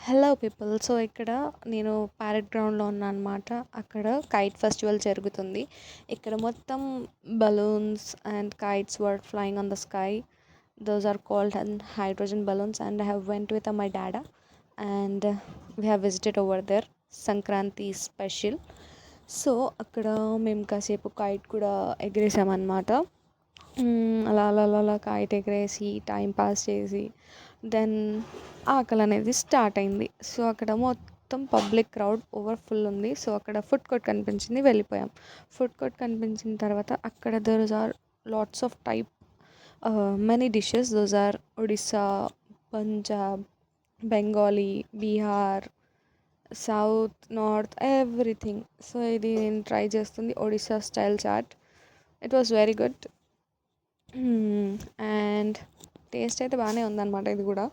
Hello people. So ఇక్కడ నేను parade గ్రౌండ్లో ఉన్నా అనమాట. అక్కడ కైట్ ఫెస్టివల్ జరుగుతుంది. ఇక్కడ మొత్తం balloons and kites were flying on the sky. Those are called and hydrogen balloons and I have went with my dada and we have visited over there Sankranti special. So అక్కడ మేము కాసేపు కైట్ కూడా ఎగిరేసామన్నమాట. అలా అలా అలా అలా కైట్ ఎగరేసి టైం పాస్ చేసి దెన్ ఆకలి అనేది స్టార్ట్ అయింది. సో అక్కడ మొత్తం పబ్లిక్ క్రౌడ్ ఓవర్ ఫుల్ ఉంది. సో అక్కడ ఫుడ్ కోర్ట్ కనిపించింది, వెళ్ళిపోయాం. ఫుడ్ కోర్ట్ కనిపించిన తర్వాత అక్కడ there are lots of type many dishes. Those are Odisha, Punjab, Bengali, Bihar, south, north, everything. So ఇది నేను ట్రై చేస్తుంది Odisha style chaat. It was very good. And taste అయితే బాగానే ఉందన్నమాట ఇది కూడా.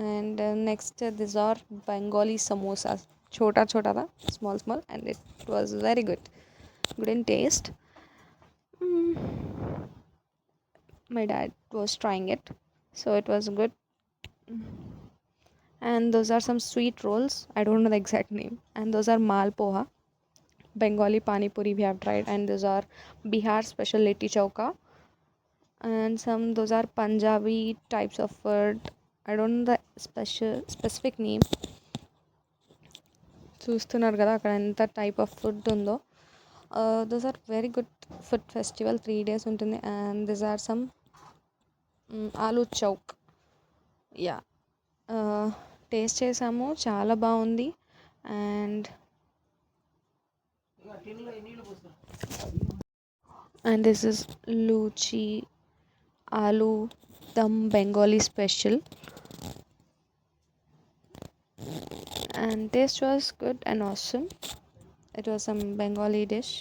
And next this are Bengali samosas, chota చోటాదా, small small, and it was very good in taste. My dad was trying it, so it was good. And those are some sweet rolls, I don't know the exact name. And those are malpoha, Bengali pani puri we have tried. And those are Bihar special litti chauka. And some those are Punjabi types of food, I don't know the specific name. చూస్తున్నారు కదా అక్కడ ఎంత type of food ఉందో. Those are very good. Food festival 3 days ఉంటుంది. And this are some aloo చౌక్. Yeah, taste చేసాము, చాలా బాగుంది. And this is luchi aloo dum Bengali special. And taste was good and awesome. It was some Bengali dish.